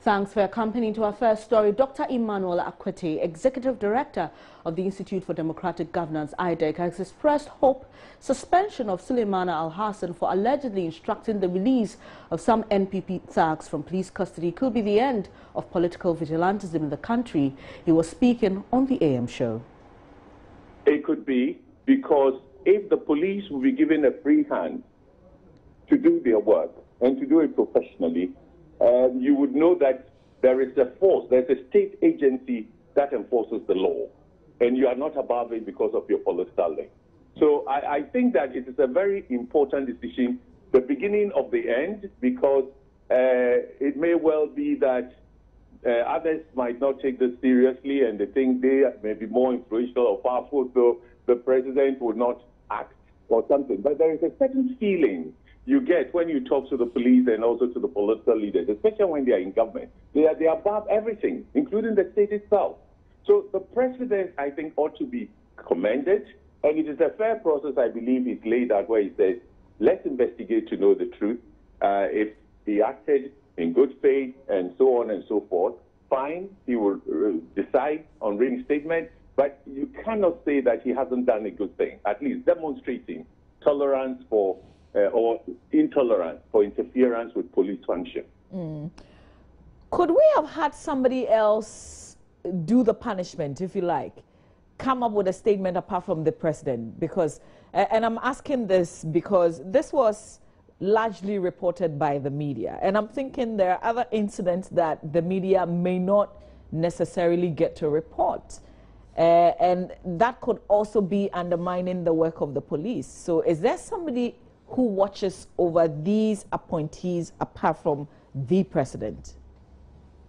Thanks for accompanying to our first story. Dr. Emmanuel Akwete, Executive Director of the Institute for Democratic Governance, IDEC, has expressed hope suspension of Suleimana Al-Hassan for allegedly instructing the release of some NPP thugs from police custody could be the end of political vigilantism in the country. He was speaking on the AM show. It could be, because if the police will be given a free hand to do their work and to do it professionally, you would know that there is a force, there's a state agency that enforces the law, and you are not above it because of your political link. So I think that it is a very important decision, the beginning of the end, because it may well be that others might not take this seriously and they think they may be more influential or powerful, so the president would not act or something. But there is a certain feeling you get when you talk to the police and also to the political leaders, especially when they are in government. They are above everything, including the state itself. So the president, I think, ought to be commended, and it is a fair process, I believe, he's laid out where he says, let's investigate to know the truth. If he acted in good faith and so on and so forth, fine, he will decide on reinstatement, but you cannot say that he hasn't done a good thing, at least demonstrating tolerance for or intolerance for interference with police function. Could we have had somebody else do the punishment, if you like, come up with a statement apart from the president? Because, and I'm asking this because this was largely reported by the media, and I'm thinking there are other incidents that the media may not necessarily get to report. And that could also be undermining the work of the police. So is there somebody who watches over these appointees apart from the president?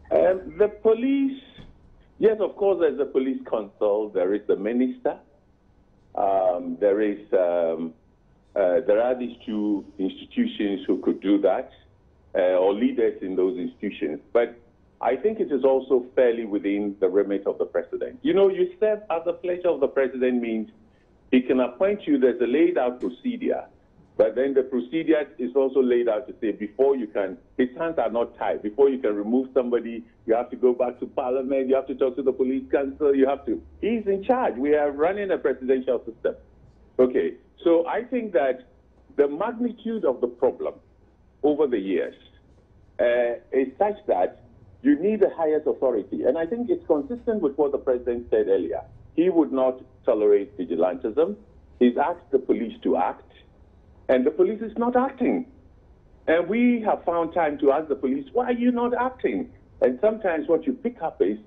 The police, yes, of course, there's the police council, there is the minister, there are these two institutions who could do that, or leaders in those institutions. But I think it is also fairly within the remit of the president. You know, you serve as the pleasure of the president means he can appoint you, there's a laid out procedure. But then the procedure is also laid out to say before you can, his hands are not tied. Before you can remove somebody, you have to go back to parliament, you have to talk to the police council, he's in charge. We are running a presidential system. Okay, so I think that the magnitude of the problem over the years is such that you need the highest authority. And I think it's consistent with what the president said earlier. He would not tolerate vigilantism. He's asked the police to act. And the police is not acting. And we have found time to ask the police, why are you not acting? And sometimes what you pick up is,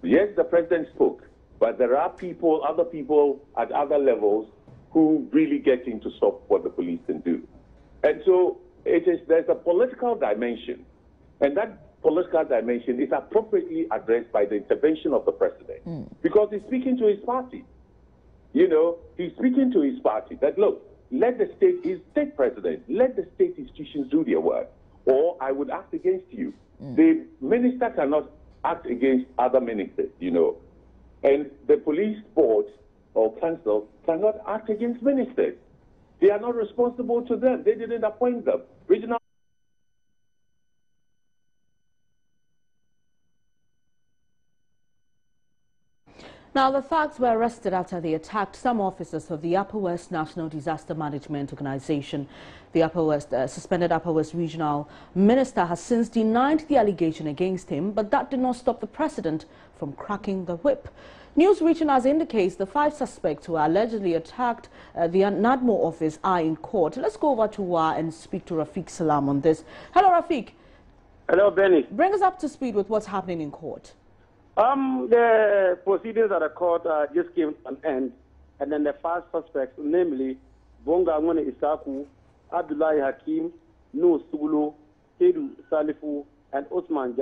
yes, the president spoke, but there are people, other people at other levels who really get in to stop what the police can do. And so there's a political dimension. And that political dimension is appropriately addressed by the intervention of the president. Because he's speaking to his party. You know, he's speaking to his party that, look, let the state, state president, let the state institutions do their work, or I would act against you. The minister cannot act against other ministers, you know, and the police board or council cannot act against ministers. They are not responsible to them. They didn't appoint them. Regional Now, the thugs were arrested after they attacked some officers of the Upper West National Disaster Management Organization. The suspended Upper West Regional Minister has since denied the allegation against him, but that did not stop the president from cracking the whip. News reaching us indicates the 5 suspects who allegedly attacked the NADMO office are in court. Let's go over to Wa and speak to Rafiq Salam on this. Hello, Rafiq. Hello, Benny. Bring us up to speed with what's happening in court. The proceedings at the court just came to an end, and then the 5 suspects, namely Bonga Ngone Isaku, Abdullahi Hakim, Nuh Sulu, Hedu Salifu, and Osman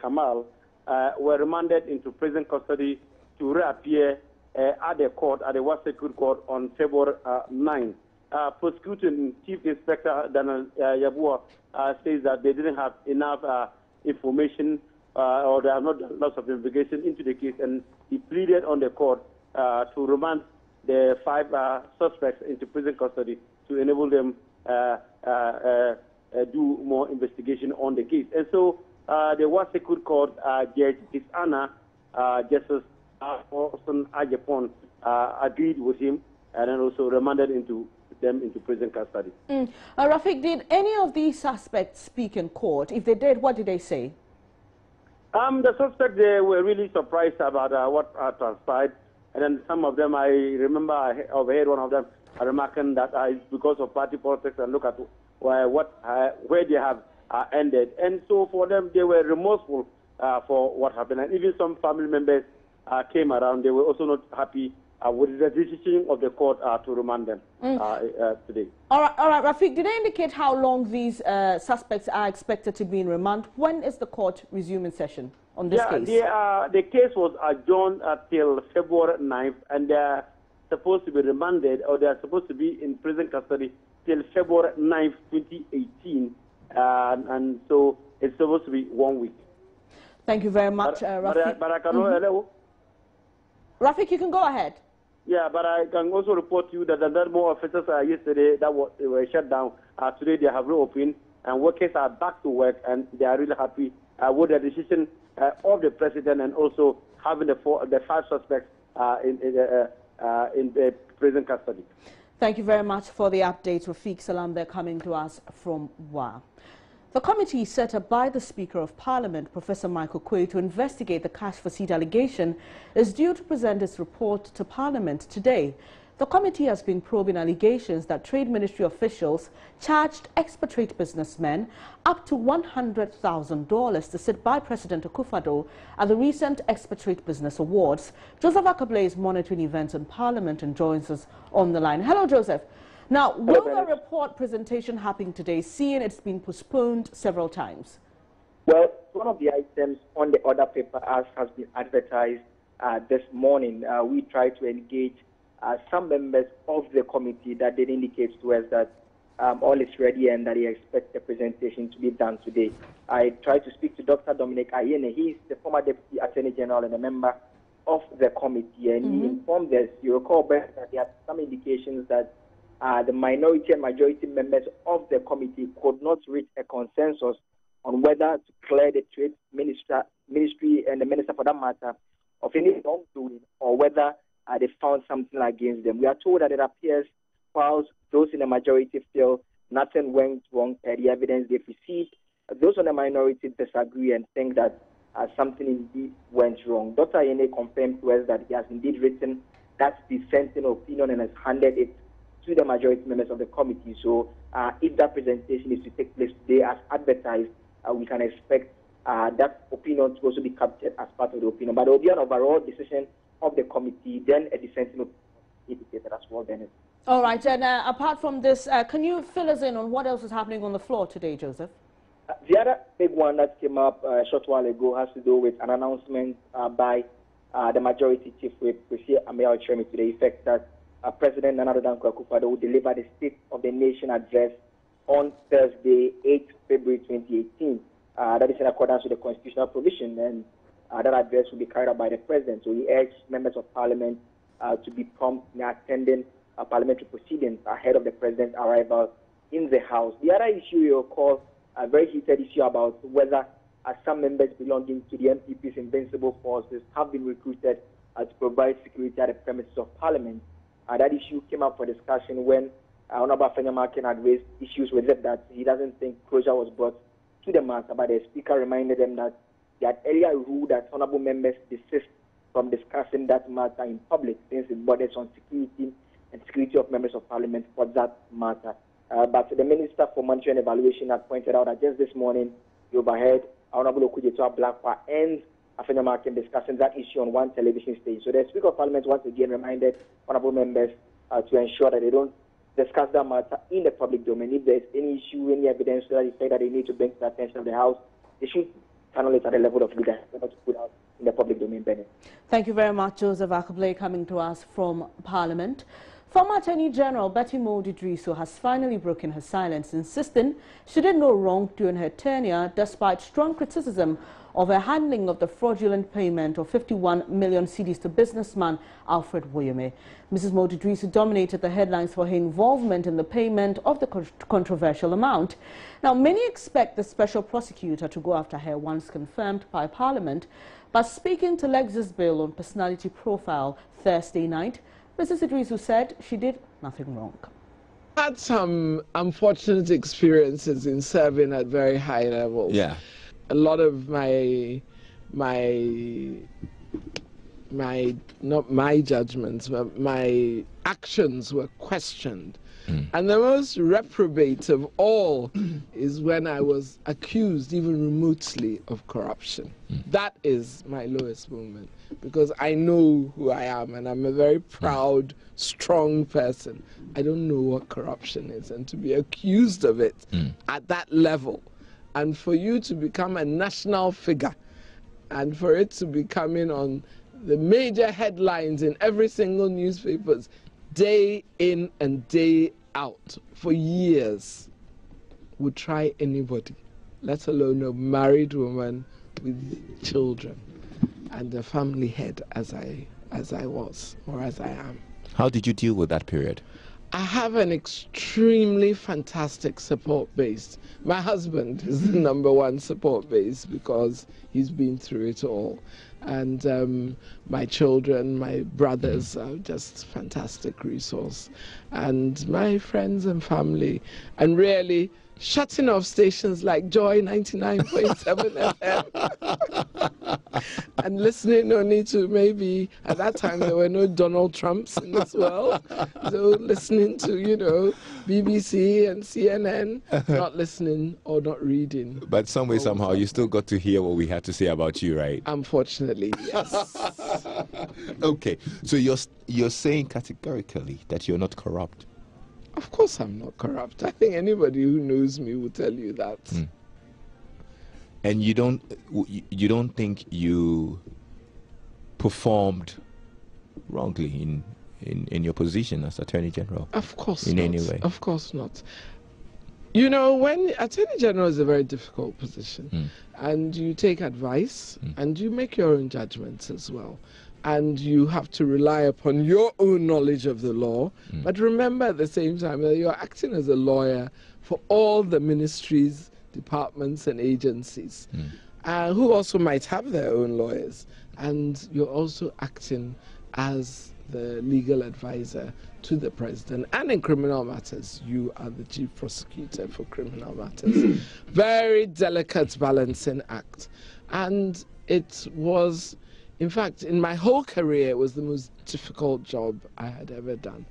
Kamal, were remanded into prison custody to reappear at the court, at the West Circuit Court on February 9. Prosecuting Chief Inspector Daniel Yabua says that they didn't have enough information or there are not lots of investigation into the case, and he pleaded on the court to remand the 5 suspects into prison custody to enable them do more investigation on the case. And so the Wasekut Court, Judge Anna, Justice Austin Ajapon, agreed with him and then also remanded them into prison custody. Rafiq, did any of these suspects speak in court? If they did, what did they say? The suspects, they were really surprised about what transpired. And then some of them, I remember I overheard one of them remarking that because of party politics and look at where they have ended. And so for them, they were remorseful for what happened. And even some family members came around. They were also not happy with the decision of the court to remand them today. All right, Rafiq, did they indicate how long these suspects are expected to be in remand? When is the court resuming session on this case? The case was adjourned until February 9th, and they're supposed to be remanded, or they're supposed to be in prison custody till February 9th, 2018, and so it's supposed to be 1 week. Thank you very much, Rafiq. But I can Rafiq, you can go ahead. Yeah, but I can also report to you that the more officers yesterday they were shut down. Today they have reopened, and workers are back to work, and they are really happy with the decision of the president, and also having the 5 suspects in the prison custody. Thank you very much for the update, Rafiq Salam. They're coming to us from WA. The committee set up by the Speaker of Parliament, Professor Michael Quay, to investigate the cash for seat allegation is due to present its report to Parliament today. The committee has been probing allegations that Trade Ministry officials charged expatriate businessmen up to $100,000 to sit by President Akufo-Addo at the recent Expatriate Business Awards. Joseph Akable is monitoring events in Parliament and joins us on the line. Hello, Joseph. Now, will the report presentation happen today, seeing it's been postponed several times? Well, one of the items on the order paper as has been advertised this morning, we tried to engage some members of the committee that did indicate to us that all is ready and that they expect the presentation to be done today. I tried to speak to Dr. Dominic Ayene. He is the former Deputy Attorney General and a member of the committee, and he informed us, you recall, that there are some indications that the minority and majority members of the committee could not reach a consensus on whether to clear the Trade Ministry and the Minister for that matter of any wrongdoing, or whether they found something against them. We are told that it appears, whilst those in the majority feel nothing went wrong per the evidence they've received, those on the minority disagree and think that something indeed went wrong. Dr. Ayene confirmed to us that he has indeed written that dissenting opinion and has handed it to the majority members of the committee. So if that presentation is to take place today as advertised, we can expect that opinion to also be captured as part of the opinion. But there will be an overall decision of the committee, then a dissenting opinion indicated as well, Dennis. All right, and apart from this, can you fill us in on what else is happening on the floor today, Joseph? The other big one that came up a short while ago has to do with an announcement by the majority chief whip, Kwesi Amea-Ochiremi, to the effect that President Nana Addo Dankwa Akufo-Addo will deliver the State of the Nation address on Thursday, 8 February 2018. That is in accordance with the constitutional provision, and that address will be carried out by the President. So he urged members of Parliament to be prompt in attending parliamentary proceedings ahead of the President's arrival in the House. The other issue you'll call a very heated issue about whether some members belonging to the MPP's invincible forces have been recruited to provide security at the premises of Parliament. That issue came up for discussion when Honorable Afenyamarkin had raised issues with it that he doesn't think closure was brought to the matter, but the Speaker reminded them that they had earlier ruled that honorable members desist from discussing that matter in public since it borders on security and security of members of Parliament for that matter. But the Minister for Monitoring and Evaluation has pointed out that just this morning, you overheard Honorable Okujetua Blakwa and Afenyamarkin discussing that issue on one television stage. So the Speaker of Parliament once again reminded honorable members to ensure that they don't discuss that matter in the public domain. If there's any issue, any evidence that they say that they need to bring to the attention of the House, they should channel it at the level of leadership, not to put out in the public domain, Bennett. Thank you very much, Joseph Akable, coming to us from Parliament. Former Attorney General Betty Moudi-Driso has finally broken her silence, insisting she did no wrong during her tenure, despite strong criticism of her handling of the fraudulent payment of 51 million cedis to businessman Alfred Woyome. Mrs. Moudi-Driso dominated the headlines for her involvement in the payment of the controversial amount. Now, many expect the special prosecutor to go after her once confirmed by Parliament, but speaking to Lexis Bill on Personality Profile Thursday night, Mrs. Idrisu said she did nothing wrong. I had some unfortunate experiences in serving at very high levels. Yeah. A lot of not my judgments, but my actions were questioned. And the most reprobate of all is when I was accused, even remotely, of corruption. That is my lowest moment, because I know who I am, and I'm a very proud, strong person. I don't know what corruption is, and to be accused of it at that level, and for you to become a national figure, and for it to be coming on the major headlines in every single newspapers, day in and day out for years, would try anybody, let alone a married woman with children and a family head as I was, or as I am. How did you deal with that period? I have an extremely fantastic support base. My husband is the #1 support base because he's been through it all. And my children, my brothers are just fantastic resource. And my friends and family. And really, shutting off stations like Joy 99.7 FM and listening only to, maybe at that time there were no Donald Trumps in this world, so listening to, you know, BBC and CNN, not listening or not reading. But some way, somehow, you still got to hear what we had to say about you, right? Unfortunately, yes. Okay, so you're saying categorically that you're not corrupt? Of course I'm not corrupt. I think anybody who knows me will tell you that. And you don't think you performed wrongly in your position as Attorney General? Of course not. In any way? Of course not. You know, when Attorney General is a very difficult position, and you take advice, and you make your own judgments as well. And you have to rely upon your own knowledge of the law. But remember at the same time that you're acting as a lawyer for all the ministries, departments and agencies, who also might have their own lawyers. And you're also acting as the legal advisor to the president. And in criminal matters, you are the chief prosecutor for criminal matters. Very delicate balancing act. And it was, in fact, in my whole career, it was the most difficult job I had ever done.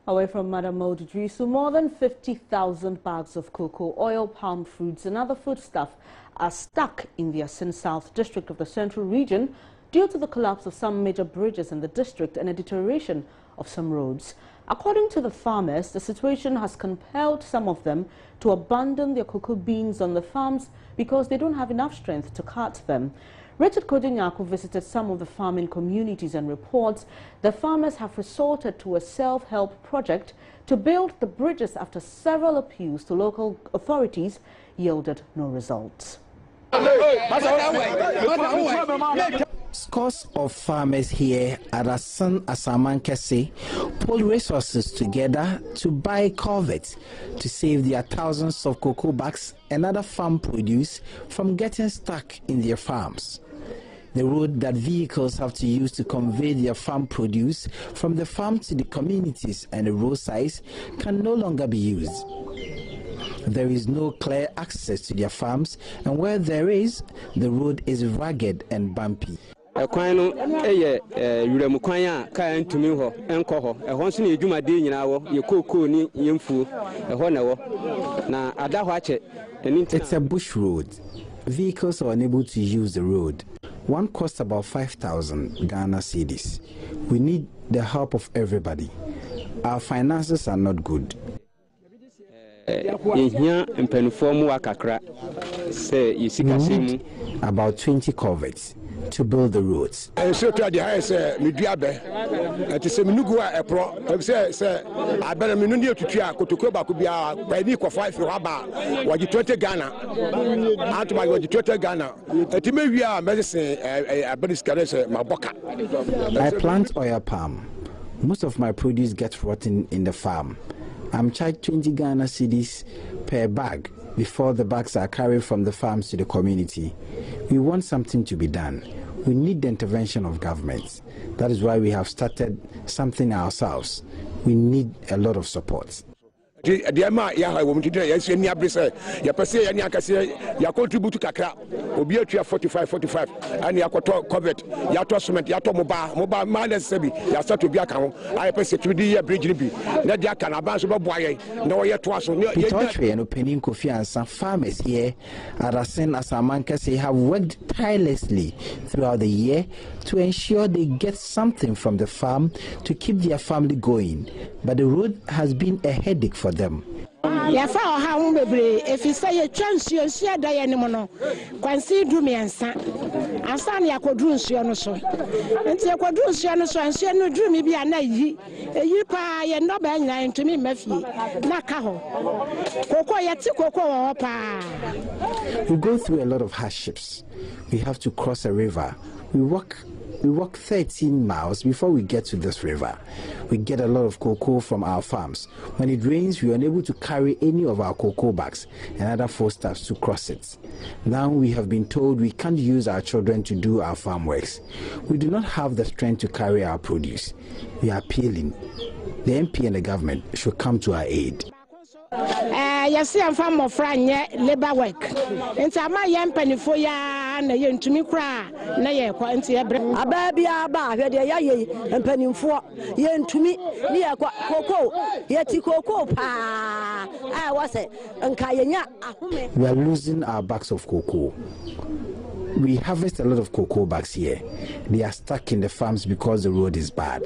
Away from Madam Moudi-Driso, more than 50,000 bags of cocoa, oil, palm fruits and other foodstuff are stuck in the Assin South district of the Central Region due to the collapse of some major bridges in the district and a deterioration of some roads. According to the farmers, the situation has compelled some of them to abandon their cocoa beans on the farms because they don't have enough strength to cart them. Richard Kodinyaku visited some of the farming communities and reports the farmers have resorted to a self-help project to build the bridges after several appeals to local authorities yielded no results. Scores of farmers here at Assin South pulled resources together to buy culverts to save their thousands of cocoa bags and other farm produce from getting stuck in their farms. The road that vehicles have to use to convey their farm produce from the farm to the communities and the roadsides can no longer be used. There is no clear access to their farms, and where there is, the road is rugged and bumpy. It's a bush road. Vehicles are unable to use the road. One costs about 5,000 Ghana cedis. We need the help of everybody. Our finances are not good. We need about 20 culverts to build the roads. I plant oil palm. Most of my produce gets rotten in the farm. I'm charged 20 Ghana cedis per bag before the bags are carried from the farms to the community. We want something to be done. We need the intervention of governments. That is why we have started something ourselves. We need a lot of support. Ya contribute kakra obi atua 45 and ya koto covet ya to cement ya to mobile man sebi ya start obi aka ho I pese tibidi ya bridge ni bi na dia kan aban so bebo aye na wo ye to aso Pitotwe and opening Kofi Ansan farmers here at Assin South have worked tirelessly throughout the year to ensure they get something from the farm to keep their family going, but the road has been a headache for them. Ya fa ha hu bebre efisa ye twansuo nsuo da ye nimo no kwansi du miensa ansa na yakoduru nsuo no so enti yakoduru nsuo no so nsuo no duru mi bia na yi eyi pa ye no ba nyina ntumi mafie na ka ho koko ye ti koko wo pa. We go through a lot of hardships. We have to cross a river. We walk 13 miles before we get to this river. We get a lot of cocoa from our farms. When it rains, we are unable to carry any of our cocoa bags and other foodstuffs to cross it. Now we have been told we can't use our children to do our farm works. We do not have the strength to carry our produce. We are appealing. The MP and the government should come to our aid. Yes, I'm from Mofranye labor work. And Sama Yampanifo ya na yentumi kra na ye kwa nti ebre. Ababi aba hwe de ya ye mpanimfo yentumi ni ye kwa koko ye ti koko pa. Ah wase nka yenya ahome. We are losing our bags of cocoa. We harvest a lot of cocoa bags here. They are stuck in the farms because the road is bad.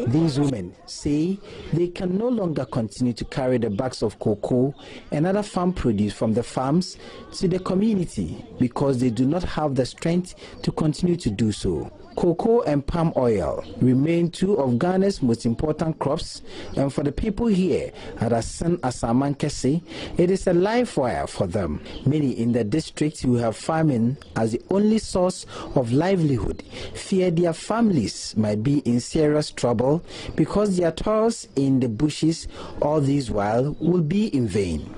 These women say they can no longer continue to carry the bags of cocoa and other farm produce from the farms to the community because they do not have the strength to continue to do so. Cocoa and palm oil remain two of Ghana's most important crops, and for the people here at Assin South, it is a life wire for them. Many in the district who have farming as the only source of livelihood fear their families might be in serious trouble because their toils in the bushes all this while will be in vain.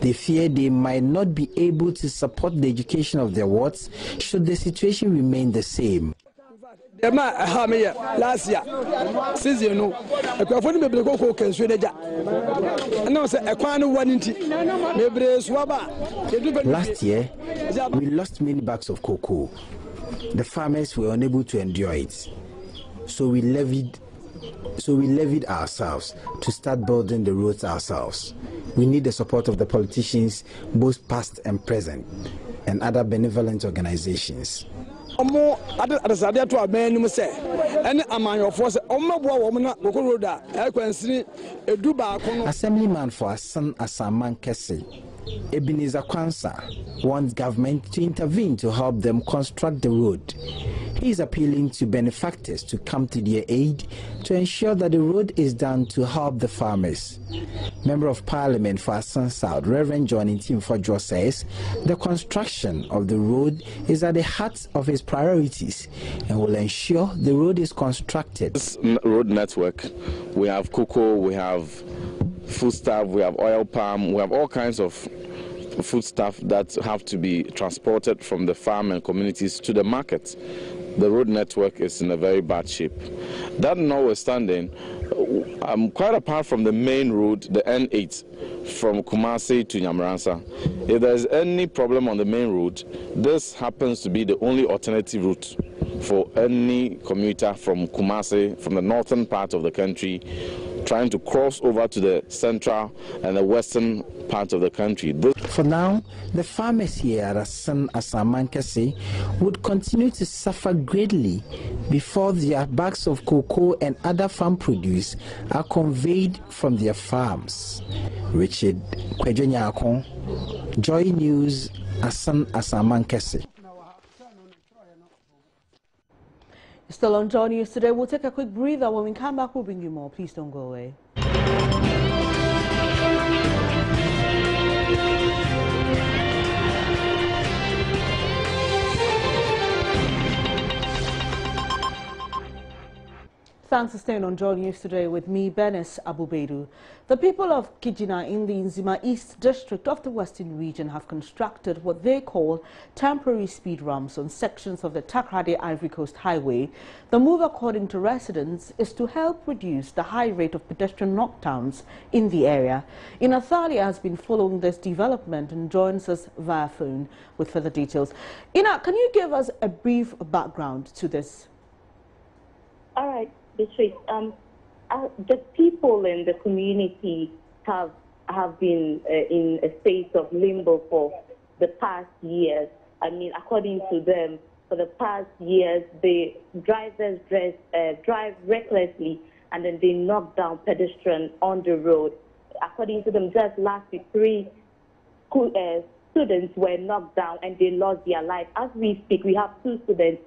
They fear they might not be able to support the education of their wards should the situation remain the same. Last year, since you know, a crowd may go can swim. Last year, we lost many bags of cocoa. The farmers were unable to endure it, so we levied ourselves to start building the roads ourselves. We need the support of the politicians, both past and present, and other benevolent organizations. Assemblyman for Assin South, Ebenezer Kwansa, wants government to intervene to help them construct the road. He is appealing to benefactors to come to their aid to ensure that the road is done to help the farmers. Member of Parliament for Assin South, Reverend John Intimfodjo, says the construction of the road is at the heart of his priorities and will ensure the road is constructed. This road network, we have cocoa, we have foodstuff, we have oil palm, we have all kinds of foodstuff that have to be transported from the farm and communities to the market. The road network is in a very bad shape. That notwithstanding, quite apart from the main road, the N8 from Kumasi to Nyamransa, if there is any problem on the main road, this happens to be the only alternative route for any commuter from Kumasi, from the northern part of the country, trying to cross over to the central and the western part of the country. For now, the farmers here at Assin South would continue to suffer greatly before their bags of cocoa and other farm produce are conveyed from their farms. Richard Kwejonyako, Joy News, Assin South. Still on Joy News today. We'll take a quick breather. When we come back, we'll bring you more. Please don't go away. Thanks for staying on Joy News today with me, Benes Abubedu. The people of Kijina in the Nzima East District of the Western Region have constructed what they call temporary speed ramps on sections of the Takrady Ivory Coast Highway. The move, according to residents, is to help reduce the high rate of pedestrian knockdowns in the area. Ina Thalia has been following this development and joins us via phone with further details. Ina, can you give us a brief background to this? All right. The people in the community have been in a state of limbo for the past years. I mean, according to them, for the past years, the drivers drive recklessly and then they knock down pedestrians on the road. According to them, just last week, 3 students were knocked down and they lost their life. As we speak, we have 2 students,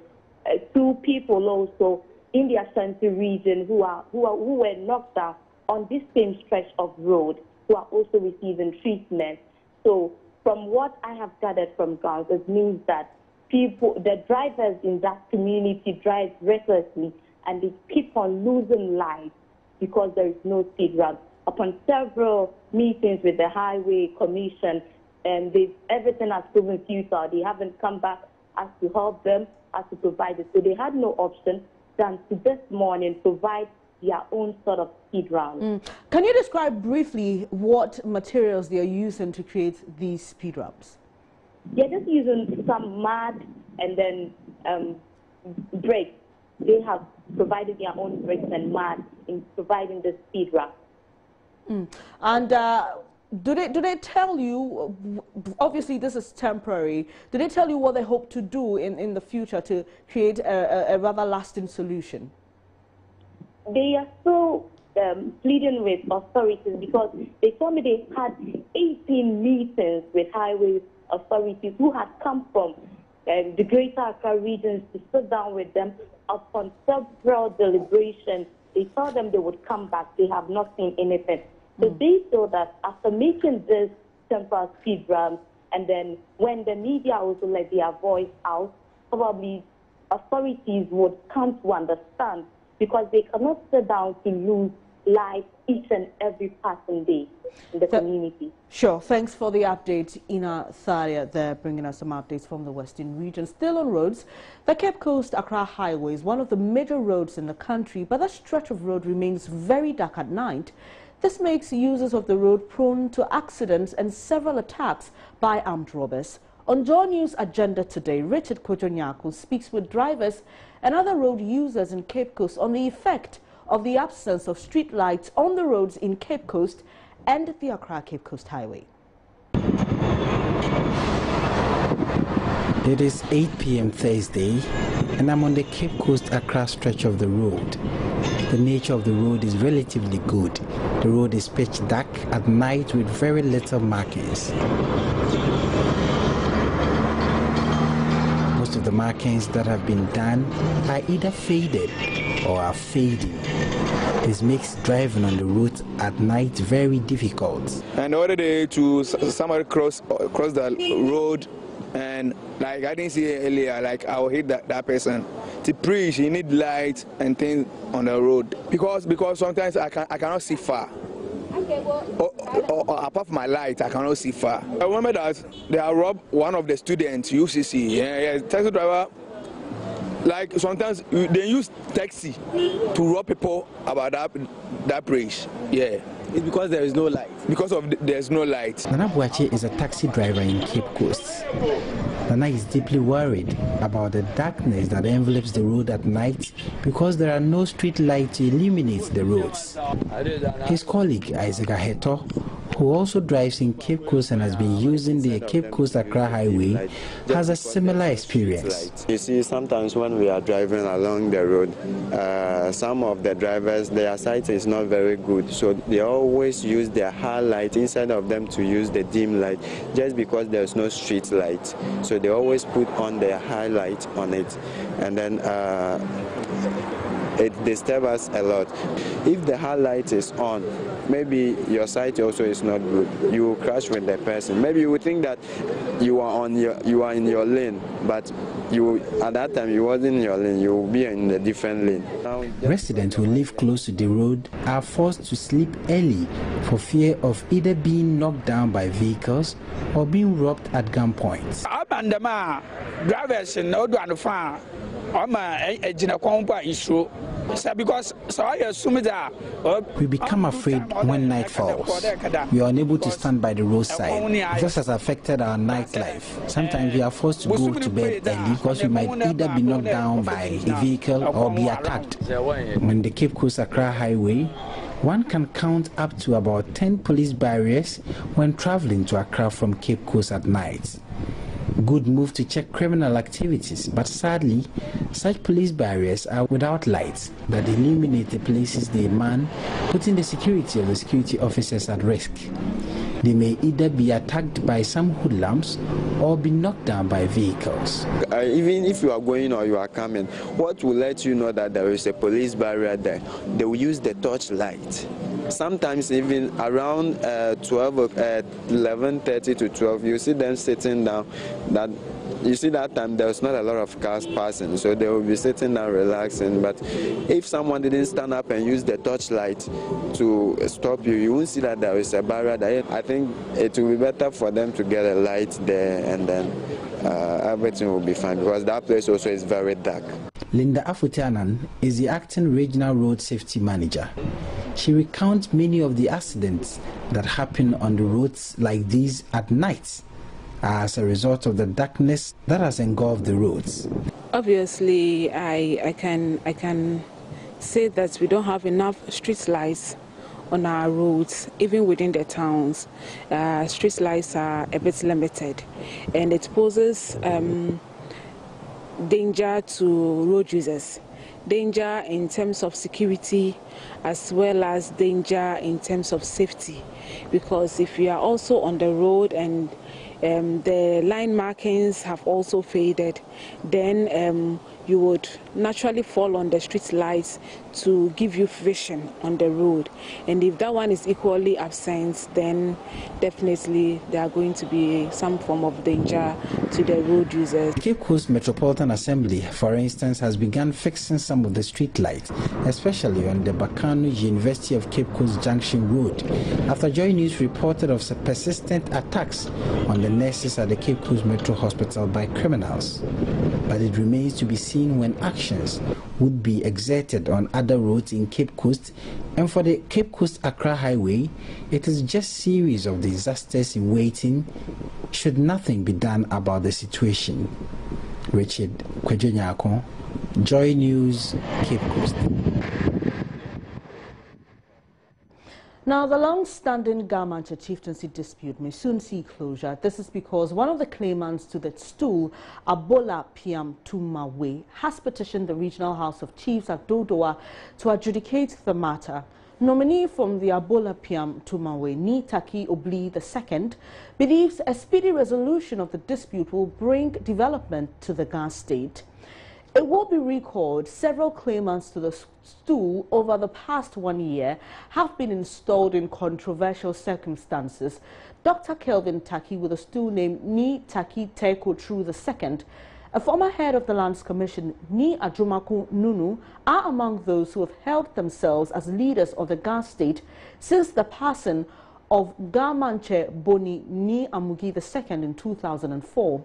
2 people also in the Ashanti region who were knocked down on this same stretch of road, who are also receiving treatment. So from what I have gathered from ground, it means that the drivers in that community drive recklessly and they keep on losing lives because there is no speed ramp. Upon several meetings with the Highway Commission, and everything has proven futile. They haven't come back as to help them, as to provide it. So they had no option than to this morning provide their own sort of speed ramps. Can you describe briefly what materials they are using to create these speed ramps? They're just using some mud and then brakes. They have provided their own brakes and mud in providing the speed ramp. And do they tell you, obviously this is temporary, do they tell you what they hope to do in the future to create a rather lasting solution? They are still pleading with authorities because they told me they had 18 meetings with highway authorities who had come from the Greater Accra regions to sit down with them. Upon several deliberations, they told them they would come back. They have not seen anything. So they feel that after making this temporary speed ramp, and then when the media also let their voice out, probably authorities would come to understand because they cannot sit down to lose life each and every passing day in the community. Sure. Thanks for the update, Ina Thalia, there bringing us some updates from the Western region. Still on roads, the Cape Coast Accra Highway is one of the major roads in the country, but that stretch of road remains very dark at night. This makes users of the road prone to accidents and several attacks by armed robbers. On Joy News Agenda today, Richard Kwejonyako speaks with drivers and other road users in Cape Coast on the effect of the absence of street lights on the roads in Cape Coast and the Accra Cape Coast Highway. It is 8 p.m. Thursday, and I'm on the Cape Coast Accra stretch of the road. The nature of the road is relatively good. The road is pitch dark at night with very little markings. Most of the markings that have been done are either faded or are fading. This makes driving on the road at night very difficult. And the other day to somebody cross the road, and like I didn't see it earlier, like I will hit that person. To preach, you need light and things on the road because sometimes I cannot see far. Or apart from my light, I cannot see far. I remember that they have robbed one of the students, UCC. Taxi driver. Like sometimes they use taxi to rob people about that bridge. Yeah. It's because there is no light. Because of there's no light. Nana Buache is a taxi driver in Cape Coast. Nana is deeply worried about the darkness that envelops the road at night because there are no street lights to illuminate the roads. His colleague, Isaac Aheto, who also drives in Cape Coast and has been using the Cape Coast Accra Highway, has a similar experience. You see, sometimes when we are driving along the road, some of the drivers, their sight is not very good, so they always use their high light instead of them to use the dim light, just because there's no street light. So they always put on their high light on it, and then it disturbs us a lot. If the high light is on, maybe your sight also is not good. You will crash with the person. Maybe you would think that you are in your lane, but at that time you wasn't in your lane. You will be in a different lane. Residents who live close to the road are forced to sleep early for fear of either being knocked down by vehicles or being robbed at gunpoint. We become afraid when night falls. We are unable to stand by the roadside. This has affected our nightlife. Sometimes we are forced to go to bed early because we might either be knocked down by a vehicle or be attacked. On the Cape Coast Accra Highway, one can count up to about 10 police barriers when traveling to Accra from Cape Coast at night. Good move to check criminal activities, but sadly, such police barriers are without lights that illuminate the places they man, putting the security of the security officers at risk. They may either be attacked by some hoodlums or be knocked down by vehicles. Even if you are going or you are coming, what will let you know that there is a police barrier there? They will use the torchlight. Sometimes even around 11:30 to 12, you see them sitting down. You see that time there's not a lot of cars passing, so they will be sitting down relaxing. But if someone didn't stand up and use the torchlight to stop you, you won't see that there is a barrier there. I think it will be better for them to get a light there, and then everything will be fine, because that place also is very dark. Linda Afutianan is the acting regional road safety manager. She recounts many of the accidents that happen on the roads like these at night as a result of the darkness that has engulfed the roads. Obviously, I can say that we don't have enough street lights on our roads, even within the towns. Street lights are a bit limited, and it poses danger to road users. Danger in terms of security as well as danger in terms of safety, because if you are also on the road and the line markings have also faded, then you would naturally fall on the street lights to give you vision on the road. And if that one is equally absent, then definitely there are going to be some form of danger to the road users. Cape Coast Metropolitan Assembly, for instance, has begun fixing some of the street lights, especially on the Bakano University of Cape Coast Junction Road, after Joy News reported of persistent attacks on the nurses at the Cape Coast Metro Hospital by criminals. But it remains to be seen when actions would be exerted on other roads in Cape Coast, and for the Cape Coast Accra Highway, it is just a series of disasters in waiting should nothing be done about the situation. Richard Kwejonyako, Joy News, Cape Coast. Now, the long-standing Gamanche chieftaincy dispute may soon see closure. This is because one of the claimants to the stool, Abola Piam Tumawe, has petitioned the Regional House of Chiefs at Dodoa to adjudicate the matter. Nominee from the Abola Piam Tumawe, Ni Taki Obli II, believes a speedy resolution of the dispute will bring development to the Ghana state. It will be recalled several claimants to the stool over the past 1 year have been installed in controversial circumstances. Dr. Kelvin Taki, with a stool named Ni Taki Teko True II, a former head of the Lands Commission, Ni Ajumaku Nunu, are among those who have held themselves as leaders of the Ghana state since the passing of Gamanche Boni Ni Amugi II in 2004.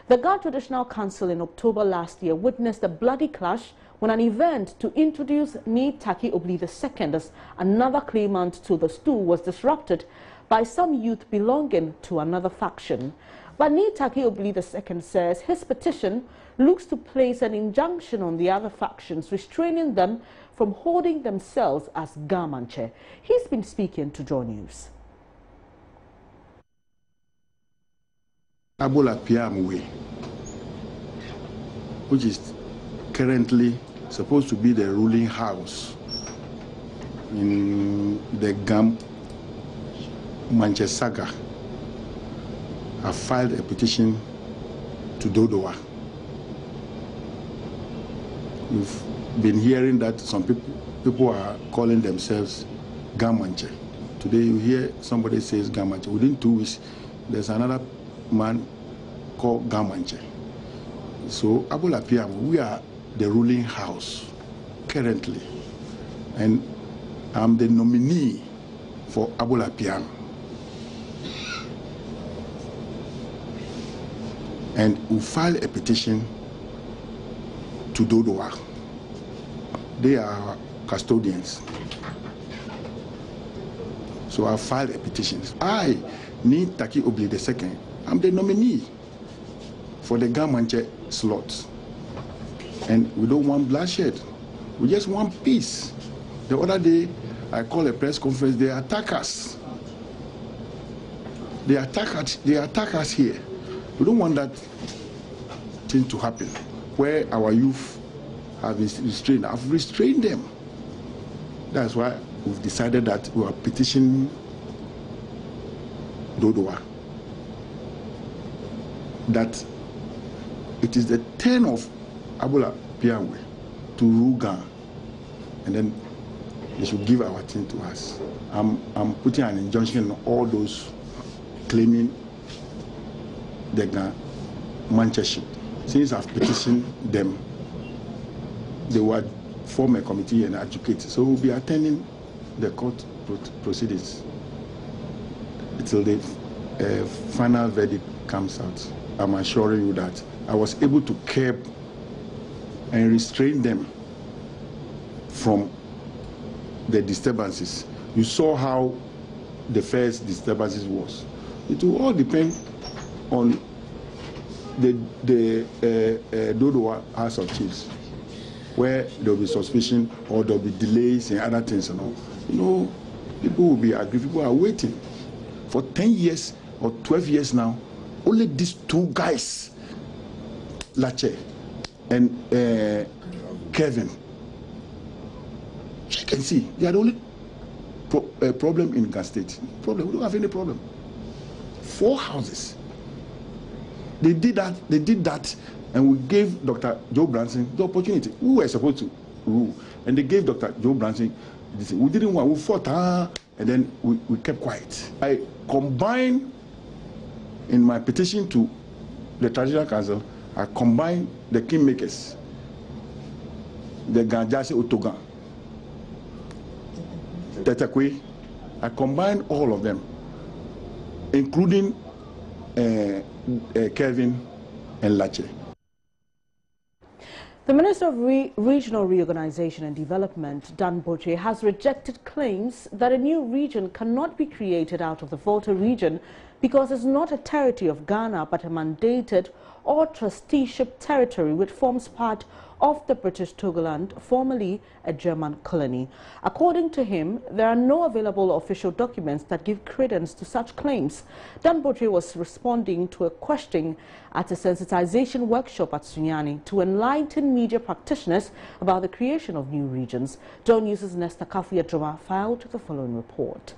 The Ghana Traditional Council in October last year witnessed a bloody clash when an event to introduce Ni Taki Obli II as another claimant to the stool was disrupted by some youth belonging to another faction. But Ni Taki Obli II says his petition looks to place an injunction on the other factions, restraining them from holding themselves as Gamanche. He's been speaking to Draw News. Abola Piamwe, which is currently supposed to be the ruling house in the Gamanche saga, have filed a petition to Dodowa. You've been hearing that some people are calling themselves Gamanche. Today you hear somebody says Gamanche. Within 2 weeks, there's another man called Gamanche. So Abola Piam, we are the ruling house currently, and I'm the nominee for Abola Piam. And we file a petition to Dodowa. They are custodians. So I filed a petition. I need Taki Obli II. I'm the nominee for the Gamanche slot. And we don't want bloodshed. We just want peace. The other day, I called a press conference. They attack us. They attack us here. We don't want that thing to happen, where our youth have been restrained. I've restrained them. That's why we've decided that we are petitioning Dodowa that it is the turn of Abola Piamwe to rule Ghana, and then they should give our thing to us. I'm putting an injunction on all those claiming the Gamancheship. Since I've petitioned them, they would form a committee and educate. So we'll be attending the court proceedings until the final verdict comes out. I'm assuring you that I was able to curb and restrain them from the disturbances. You saw how the first disturbances was. It will all depend on the Dodowa House of Chiefs, where there will be suspicion or there will be delays and other things and all. You know, people will be angry. People are waiting for 10 years or 12 years now. Only these two guys, Lache and Kevin, you can see they are the only problem in Ghana State. We don't have any problem. 4 houses. They did that, and we gave Dr. Joe Branson the opportunity. We were supposed to rule, and they gave Dr. Joe Branson. We didn't want. We fought, and then we kept quiet. I combined in my petition to the Traditional Council. I combined the kingmakers, the Ganjase Otogan, Tetekwe. I combined all of them, including Kevin and Lache. The Minister of Regional Reorganization and Development, Dan Boche, has rejected claims that a new region cannot be created out of the Volta region because it's not a territory of Ghana but a mandated or trusteeship territory which forms part of the British Togoland, formerly a German colony. According to him, there are no available official documents that give credence to such claims. Dan Boche was responding to a question at a sensitization workshop at Sunyani to enlighten media practitioners about the creation of new regions. John News' Nesta Kafuya-Droma filed the following report.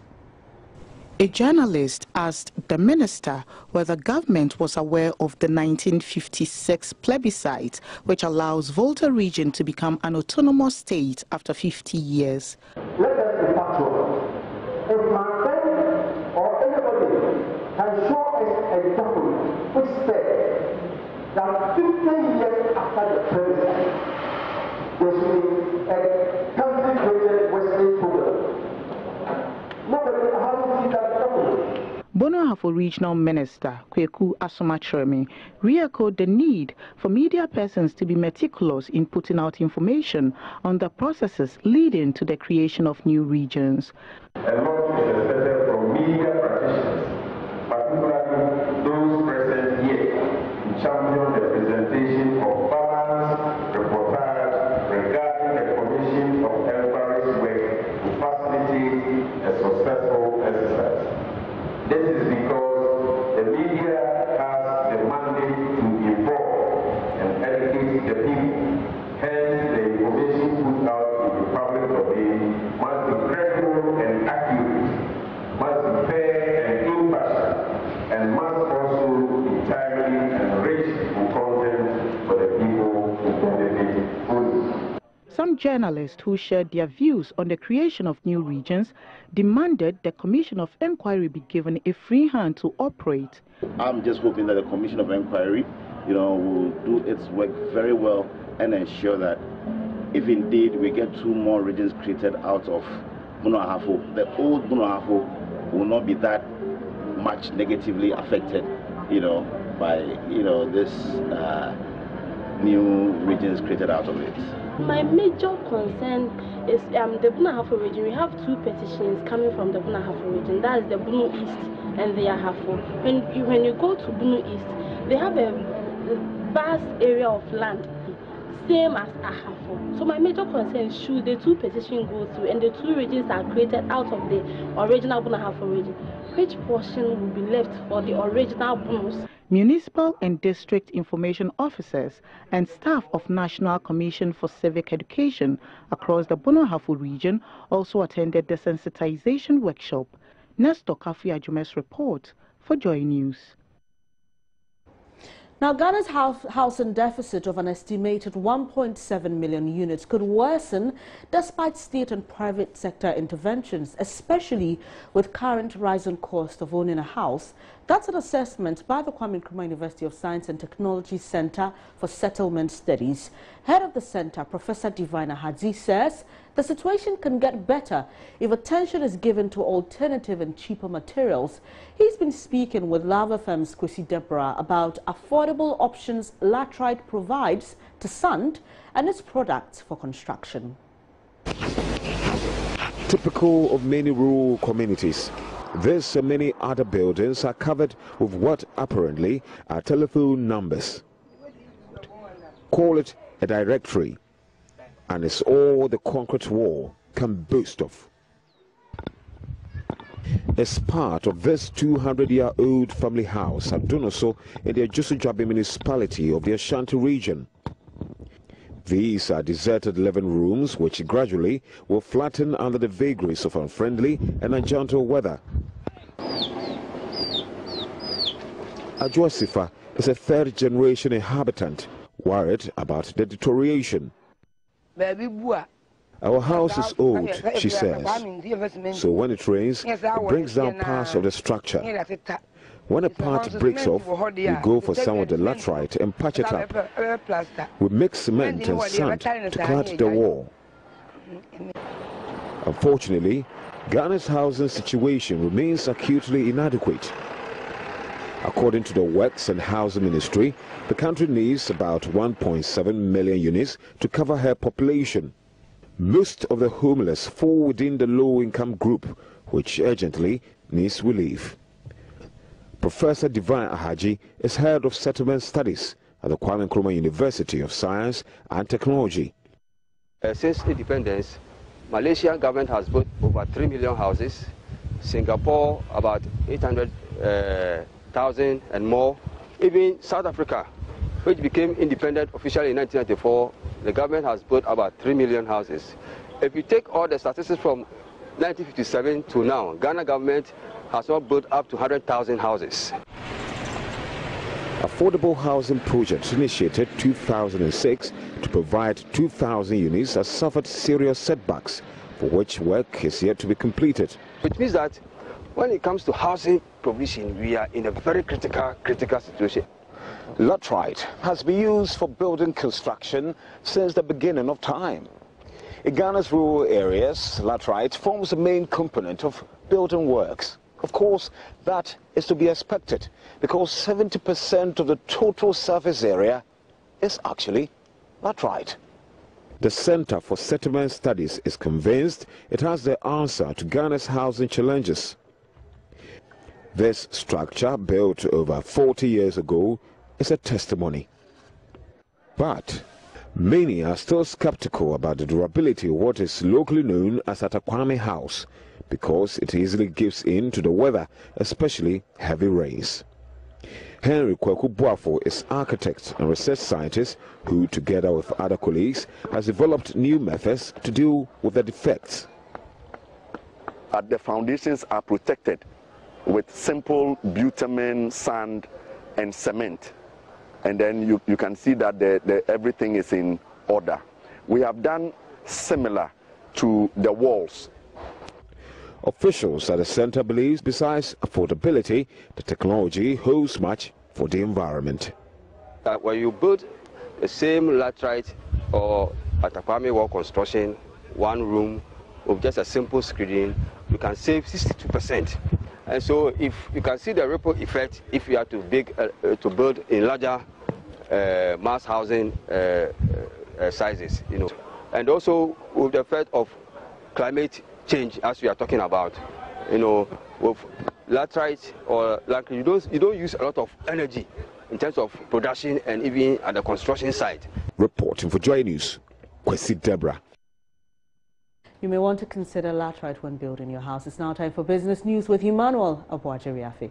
A journalist asked the minister whether government was aware of the 1956 plebiscite, which allows Volta region to become an autonomous state after 50 years. Let us be factual. If my friend or anybody can show us a document which says that 50 years after the plebiscite, there should be a country created Western Togoland. Nobody has seen that document. Bono have Hafo Regional Minister, Kweku Asomachiremi, re-echoed the need for media persons to be meticulous in putting out information on the processes leading to the creation of new regions. A lot is expected from media practitioners, particularly those present here, to champion the presentation of balanced reportage regarding the commission of enquiries work to facilitate a successful exercise. This is because the media has the mandate to inform and educate the people. Hence, the information put out in the public domain must be credible and accurate, must be fair and impartial, and must also be timely and rich in content for the people to benefit fully. Some journalists who shared their views on the creation of new regions demanded the Commission of Inquiry be given a free hand to operate. I'm just hoping that the Commission of Inquiry, will do its work very well and ensure that if indeed we get 2 more regions created out of Bono Ahafo, the old Bono Ahafo will not be that much negatively affected, by, this new regions created out of it. My major concern is the Bono Ahafo region. We have 2 petitions coming from the Bono Ahafo region. That is the Bono East and the Ahafo. When you go to Bono East, they have a vast area of land, same as Ahafo. So my major concern is, should the 2 petitions go through and the 2 regions are created out of the original Bono Ahafo region, which portion will be left for the original Bonos? Municipal and district information officers and staff of National Commission for Civic Education across the Bono Ahafo region also attended the sensitization workshop. Nestor Kafi Ajume's report for Joy News. Now, Ghana's housing deficit of an estimated 1.7 million units could worsen despite state and private sector interventions, especially with current rising cost of owning a house. That's an assessment by the Kwame Nkrumah University of Science and Technology Center for Settlement Studies. Head of the center, Professor Divine Ahadzi, says the situation can get better if attention is given to alternative and cheaper materials. He's been speaking with Lava Firm's Kwesi Deborah about affordable options Latrite provides to sand and its products for construction. Typical of many rural communities, this and many other buildings are covered with what apparently are telephone numbers. Call it a directory, and it's all the concrete wall can boast of. As part of this 200-year-old family house at Donoso in the Ajusujwabe municipality of the Ashanti region. These are deserted living rooms which gradually will flatten under the vagaries of unfriendly and ungentle weather. Ajuasifa is a 3rd-generation inhabitant worried about the deterioration. Our house is old, she says, so when it rains, it brings down parts of the structure. When a part breaks off, we go for some of the laterite and patch it up. We mix cement and sand to clad the wall. Unfortunately, Ghana's housing situation remains acutely inadequate. According to the Works and Housing Ministry, the country needs about 1.7 million units to cover her population. Most of the homeless fall within the low-income group, which urgently needs relief. Professor Divine Ahadzi is head of settlement studies at the Kwame Nkrumah University of Science and Technology. Since independence, Malaysian government has built over 3 million houses, Singapore about 800,000 and more. Even South Africa, which became independent officially in 1994, the government has built about 3 million houses. If you take all the statistics from 1957 to now, Ghana government has not built up to 100,000 houses. Affordable housing projects initiated 2006 to provide 2,000 units has suffered serious setbacks, for which work is yet to be completed. Which means that when it comes to housing provision, we are in a very critical situation. Laterite has been used for building construction since the beginning of time. In Ghana's rural areas, laterite forms the main component of building works. Of course, that is to be expected because 70% of the total surface area is actually laterite. The Center for Settlement Studies is convinced it has the answer to Ghana's housing challenges. This structure, built over 40 years ago, is a testimony. But many are still skeptical about the durability of what is locally known as Atakwame House because it easily gives in to the weather, especially heavy rains. Henry Kwaku Boafo is architect and research scientist who, together with other colleagues, has developed new methods to deal with the defects. The foundations are protected with simple bitumen, sand, and cement. And then you can see that everything is in order. We have done similar to the walls. Officials at the center believe, besides affordability, the technology holds much for the environment. When you build the same laterite or Atakwame wall construction, one room with just a simple screening, you can save 62%. And so, if you can see the ripple effect, if you have to build in larger mass housing sizes, and also with the effect of climate change, as we are talking about, with laterite or like you don't use a lot of energy in terms of production and even at the construction site. Reporting for Joy News, Kwesi Deborah. You may want to consider laterite when building your house. It's now time for business news with Emmanuel Abuajiriafi.